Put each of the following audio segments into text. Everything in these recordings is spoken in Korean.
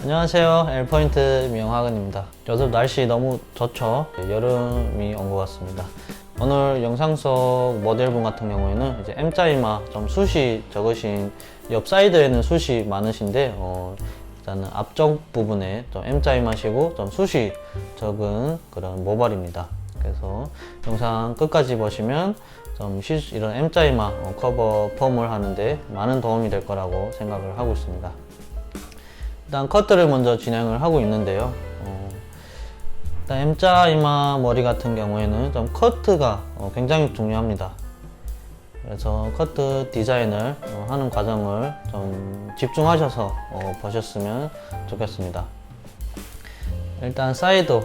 안녕하세요. L포인트 미영학은입니다. 요즘 날씨 너무 좋죠? 여름이 온 것 같습니다. 오늘 영상 속 모델분 같은 경우에는 이제 M자 이마 좀 숱이 적으신, 옆 사이드에는 숱이 많으신데 일단은 앞쪽 부분에 좀 M자 이마시고 좀 숱이 적은 그런 모발입니다. 그래서 영상 끝까지 보시면 좀 이런 M자 이마 커버 펌을 하는데 많은 도움이 될 거라고 생각을 하고 있습니다. 일단 커트를 먼저 진행을 하고 있는데요. 일단 M자 이마 머리 같은 경우에는 좀 커트가 굉장히 중요합니다. 그래서 커트 디자인을 하는 과정을 좀 집중하셔서 보셨으면 좋겠습니다. 일단 사이드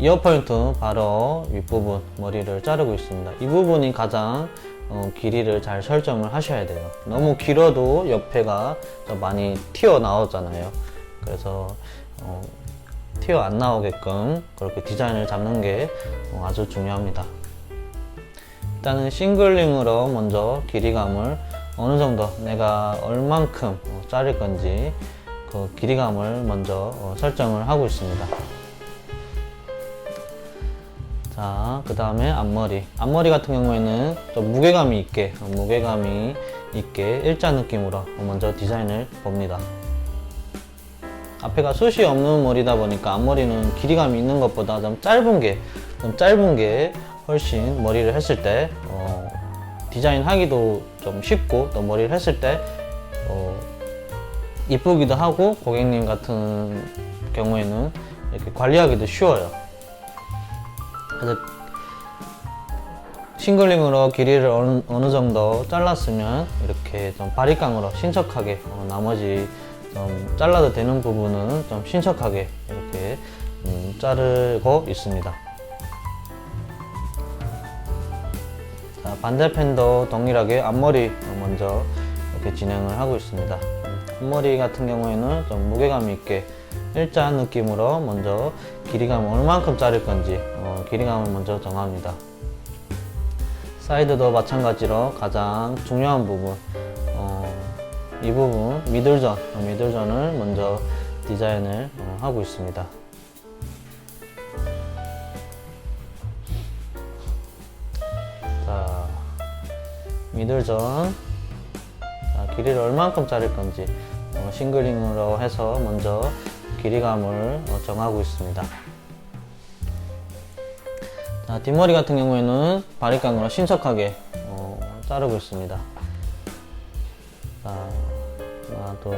이어 포인트 바로 윗부분 머리를 자르고 있습니다. 이 부분이 가장 길이를 잘 설정을 하셔야 돼요. 너무 길어도 옆에가 좀 많이 튀어나오잖아요. 그래서 튀어 안 나오게끔 그렇게 디자인을 잡는 게 아주 중요합니다. 일단은 싱글링으로 먼저 길이감을 어느 정도 내가 얼만큼 자를 건지 그 길이감을 먼저 설정을 하고 있습니다. 자, 그 다음에 앞머리 같은 경우에는 좀 무게감이 있게 일자 느낌으로 먼저 디자인을 봅니다. 앞에가 숱이 없는 머리다 보니까 앞머리는 길이감이 있는 것보다 좀 짧은 게 훨씬 머리를 했을 때 디자인 하기도 좀 쉽고, 또 머리를 했을 때 이쁘기도 하고, 고객님 같은 경우에는 이렇게 관리하기도 쉬워요. 그래서 싱글링으로 길이를 어느 정도 잘랐으면 이렇게 좀 바리깡으로 신속하게 나머지 좀 잘라도 되는 부분은 좀 신속하게 이렇게 자르고 있습니다. 자, 반대편도 동일하게 앞머리 먼저 이렇게 진행을 하고 있습니다. 앞머리 같은 경우에는 좀 무게감 있게 일자 느낌으로 먼저 길이감을 얼만큼 자를 건지 길이감을 먼저 정합니다. 사이드도 마찬가지로 가장 중요한 부분, 이 부분 미들존을 먼저 디자인을 하고 있습니다. 자, 미들존, 길이를 얼만큼 자를 건지 싱글링으로 해서 먼저 길이감을 정하고 있습니다. 자, 뒷머리 같은 경우에는 바리깡으로 신속하게 자르고 있습니다. 자, 하나, 둘,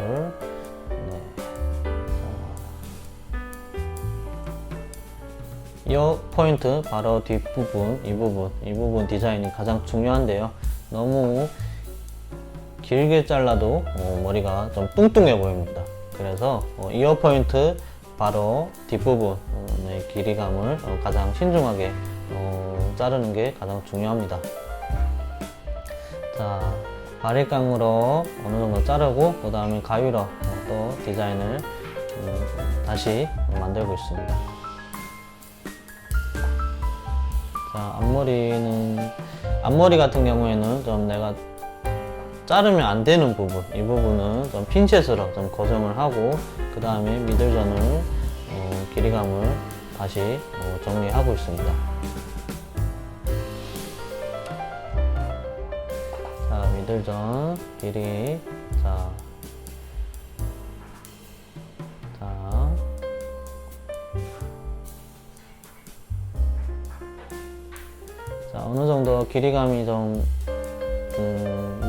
넷. 이어 포인트 바로 뒷부분, 이 부분 디자인이 가장 중요한데요. 너무 길게 잘라도 머리가 좀 뚱뚱해 보입니다. 그래서 이어 포인트 바로 뒷부분의 길이감을 가장 신중하게 자르는 게 가장 중요합니다. 자, 바리깡으로 어느 정도 자르고, 그 다음에 가위로 또 디자인을 다시 만들고 있습니다. 자, 앞머리 같은 경우에는 좀 내가 자르면 안 되는 부분, 이 부분은 좀 핀셋으로 좀 고정을 하고, 그 다음에 미들존을 길이감을 다시 정리하고 있습니다. 자, 미들존 길이, 자, 어느 정도 길이감이 좀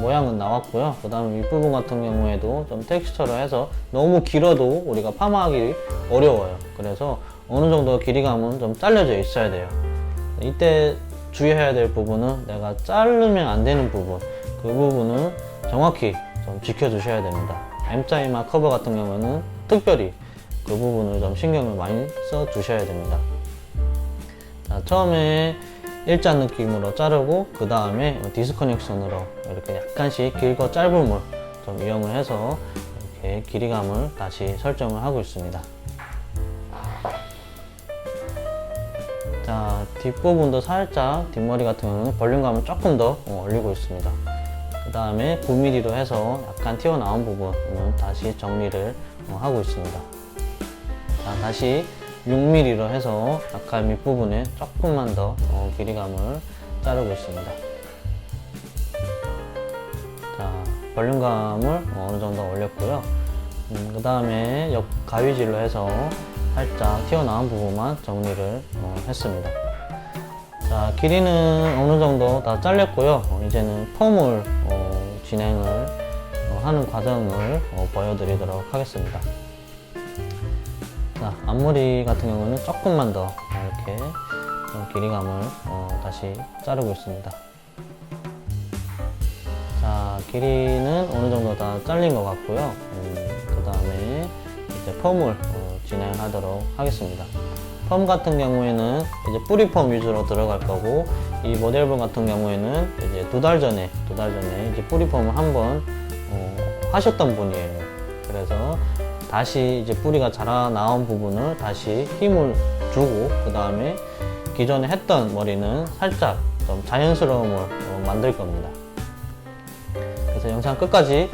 모양은 나왔고요. 그 다음에 윗부분 같은 경우에도 좀 텍스처로 해서 너무 길어도 우리가 파마하기 어려워요. 그래서 어느 정도 길이감은 좀 잘려져 있어야 돼요. 이때 주의해야 될 부분은 내가 자르면 안 되는 부분, 그 부분은 정확히 좀 지켜주셔야 됩니다. M자 이마 커버 같은 경우는 특별히 그 부분을 좀 신경을 많이 써 주셔야 됩니다. 자, 처음에 일자 느낌으로 자르고, 그 다음에 디스커넥션으로 이렇게 약간씩 길고 짧음을 좀 이용을 해서 이렇게 길이감을 다시 설정을 하고 있습니다. 자, 뒷부분도 살짝, 뒷머리 같은 경우는 볼륨감을 조금 더 올리고 있습니다. 그 다음에 9mm로 해서 약간 튀어나온 부분은 다시 정리를 하고 있습니다. 자, 다시 6mm로 해서 약간 밑부분에 조금만 더 길이감을 자르고 있습니다. 자, 볼륨감을 어느 정도 올렸고요. 그 다음에 옆 가위질로 해서 살짝 튀어나온 부분만 정리를 했습니다. 자, 길이는 어느 정도 다 잘렸고요. 이제는 펌을 진행을 하는 과정을 보여드리도록 하겠습니다. 자, 앞머리 같은 경우는 조금만 더 이렇게 길이감을 다시 자르고 있습니다. 자, 길이는 어느 정도 다 잘린 것 같고요. 그 다음에 이제 펌을 진행하도록 하겠습니다. 펌 같은 경우에는 이제 뿌리 펌 위주로 들어갈 거고, 이 모델분 같은 경우에는 이제 두 달 전에 이제 뿌리 펌을 한번 하셨던 분이에요. 그래서 다시 이제 뿌리가 자라나온 부분을 다시 힘을 주고, 그 다음에 기존에 했던 머리는 살짝 좀 자연스러움을 만들 겁니다. 그래서 영상 끝까지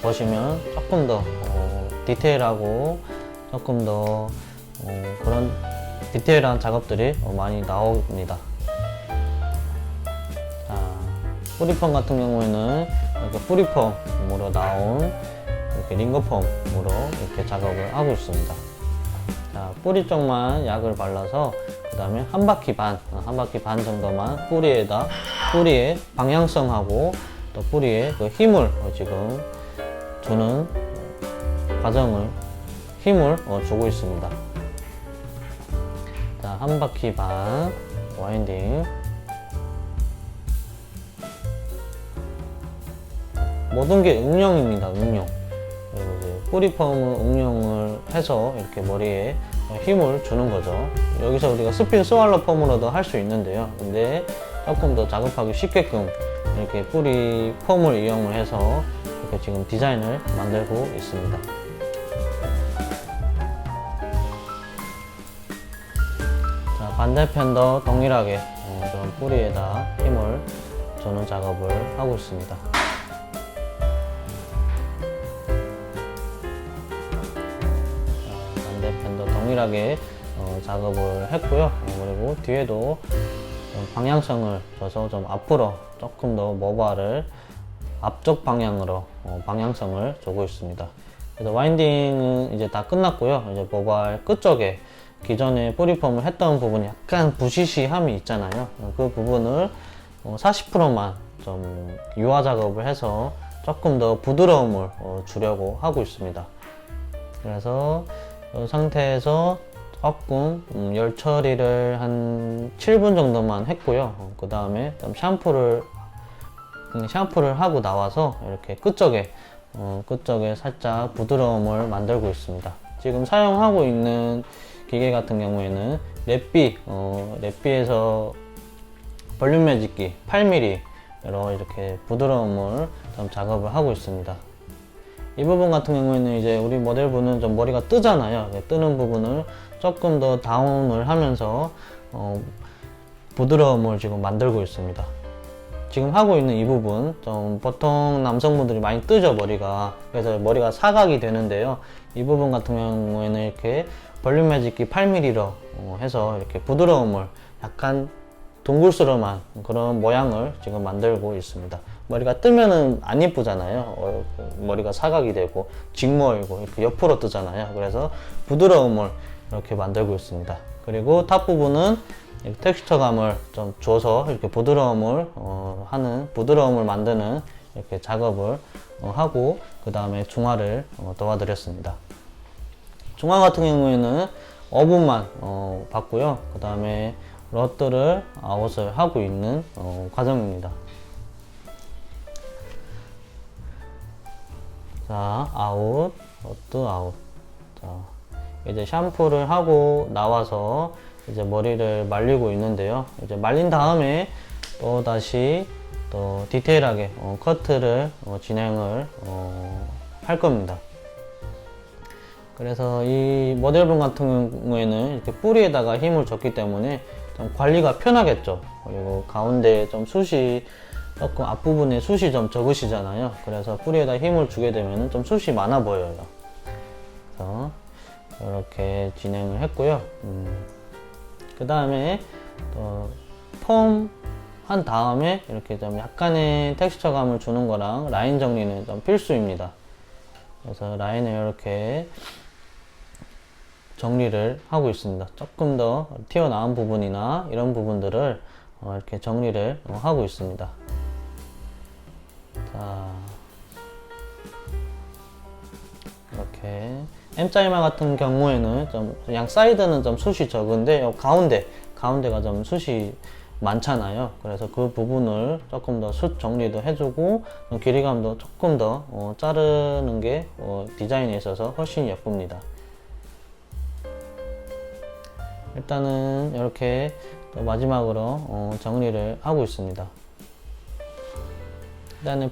보시면 조금 더 디테일하고 조금 더 그런 디테일한 작업들이 많이 나옵니다. 자, 뿌리펌 같은 경우에는 이렇게 뿌리펌으로 나온 이렇게 링거펌으로 이렇게 작업을 하고 있습니다. 자, 뿌리 쪽만 약을 발라서 그 다음에 한 바퀴 반 정도만 뿌리의 방향성하고 또 뿌리에 그 힘을 지금 주는 과정을 힘을 주고 있습니다. 자, 한 바퀴 반 와인딩. 모든 게 응용입니다. 응용. 그리고 이제 뿌리펌을 응용을 해서 이렇게 머리에 힘을 주는 거죠. 여기서 우리가 스핀 스왈러 펌으로도 할 수 있는데요. 근데 조금 더 작업하기 쉽게끔 이렇게 뿌리 펌을 이용을 해서 이렇게 지금 디자인을 만들고 있습니다. 자, 반대편도 동일하게 좀 뿌리에다 힘을 주는 작업을 하고 있습니다. 반대편도 동일하게 작업을 했고요. 그리고 뒤에도 방향성을 줘서 좀 앞으로 조금 더 모발을 앞쪽 방향으로 방향성을 주고 있습니다. 그래서 와인딩은 이제 다 끝났고요. 이제 모발 끝쪽에 기존에 뿌리펌을 했던 부분이 약간 부시시함이 있잖아요. 그 부분을 40%만 좀 유화 작업을 해서 조금 더 부드러움을 주려고 하고 있습니다. 그래서 이 상태에서 조금 열 처리를 한 7분 정도만 했고요. 그 다음에 샴푸를 하고 나와서 이렇게 끝쪽에 살짝 부드러움을 만들고 있습니다. 지금 사용하고 있는 기계 같은 경우에는 랩비에서 볼륨 매직기 8mm로 이렇게 부드러움을 좀 작업을 하고 있습니다. 이 부분 같은 경우에는 이제 우리 모델분은 좀 머리가 뜨잖아요. 뜨는 부분을 조금 더 다운을 하면서 부드러움을 지금 만들고 있습니다. 지금 하고 있는 이 부분 좀 보통 남성분들이 많이 뜨죠, 머리가. 그래서 머리가 사각이 되는데요. 이 부분 같은 경우에는 이렇게 볼륨 매직기 8mm로 해서 이렇게 부드러움을 약간 동글스름한 그런 모양을 지금 만들고 있습니다. 머리가 뜨면은 안 예쁘잖아요. 머리가 사각이 되고 직모이고 이렇게 옆으로 뜨잖아요. 그래서 부드러움을 이렇게 만들고 있습니다. 그리고 탑 부분은 텍스처감을 좀 줘서 이렇게 부드러움을 만드는 이렇게 작업을 하고, 그 다음에 중화를 도와드렸습니다. 중화 같은 경우에는 어분만 받고요. 그 다음에 러트를 아웃을 하고 있는 과정입니다. 자, 아웃, 러트 아웃. 자, 이제 샴푸를 하고 나와서 이제 머리를 말리고 있는데요. 이제 말린 다음에 또 다시 또 디테일하게 커트를 진행을 할 겁니다. 그래서 이 모델분 같은 경우에는 이렇게 뿌리에다가 힘을 줬기 때문에 좀 관리가 편하겠죠. 그리고 가운데 좀 숱이 조금 앞부분에 숱이 좀 적으시잖아요. 그래서 뿌리에다 힘을 주게 되면 좀 숱이 많아 보여요. 그래서 이렇게 진행을 했고요. 그 다음에 폼 한 다음에 이렇게 좀 약간의 텍스처감을 주는 거랑 라인 정리는 좀 필수입니다. 그래서 라인을 이렇게 정리를 하고 있습니다. 조금 더 튀어나온 부분이나 이런 부분들을 이렇게 정리를 하고 있습니다. 자, 이렇게 M자이마 같은 경우에는 좀 양 사이드는 좀 숱이 적은데 가운데가 좀 숱이 많잖아요. 그래서 그 부분을 조금 더 숱 정리도 해주고 길이감도 조금 더 자르는 게 디자인에 있어서 훨씬 예쁩니다. 일단은 이렇게 마지막으로 정리를 하고 있습니다. 일단은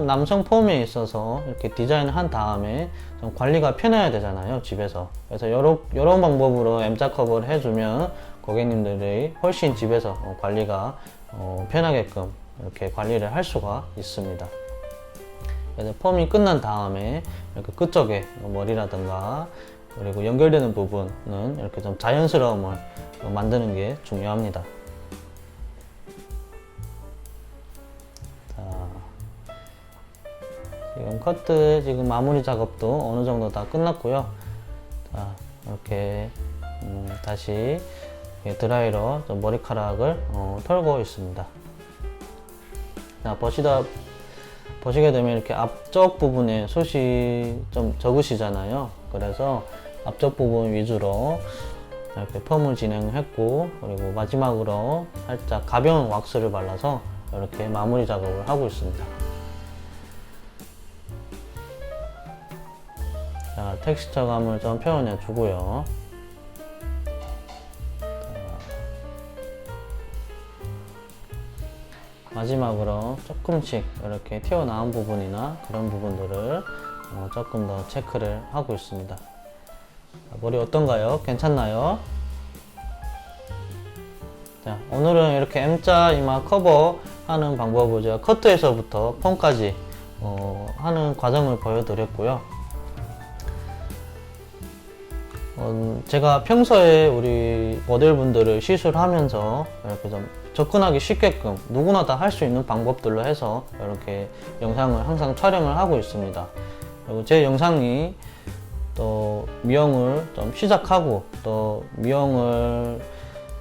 남성 폼에 있어서 이렇게 디자인을 한 다음에 좀 관리가 편해야 되잖아요, 집에서. 그래서 이런 방법으로 M자 커버를 해주면 고객님들이 훨씬 집에서 관리가 편하게끔 이렇게 관리를 할 수가 있습니다. 그래서 폼이 끝난 다음에 이렇게 끝쪽에 머리라든가 그리고 연결되는 부분은 이렇게 좀 자연스러움을 만드는 게 중요합니다. 자, 지금 커트 지금 마무리 작업도 어느 정도 다 끝났고요. 자, 이렇게 다시 드라이로 좀 머리카락을 털고 있습니다. 자, 보시게 되면 이렇게 앞쪽 부분에 숱이 좀 적으시잖아요. 그래서 앞쪽 부분 위주로 이렇게 펌을 진행했고, 그리고 마지막으로 살짝 가벼운 왁스를 발라서 이렇게 마무리 작업을 하고 있습니다. 자, 텍스처감을 좀 표현해 주고요. 마지막으로 조금씩 이렇게 튀어나온 부분이나 그런 부분들을 조금 더 체크를 하고 있습니다. 머리 어떤가요? 괜찮나요? 자, 오늘은 이렇게 M자 이마 커버 하는 방법을 제가 커트에서부터 펌까지 하는 과정을 보여드렸고요. 제가 평소에 우리 모델분들을 시술하면서 이렇게 좀 접근하기 쉽게끔 누구나 다 할 수 있는 방법들로 해서 이렇게 영상을 항상 촬영을 하고 있습니다. 그리고 제 영상이 또 미용을 좀 시작하고 또 미용을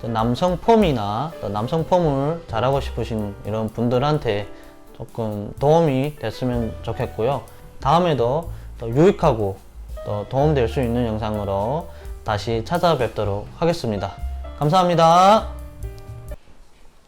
남성 폼이나 또 남성 폼을 잘하고 싶으신 이런 분들한테 조금 도움이 됐으면 좋겠고요. 다음에도 또 유익하고 또 도움될 수 있는 영상으로 다시 찾아뵙도록 하겠습니다. 감사합니다.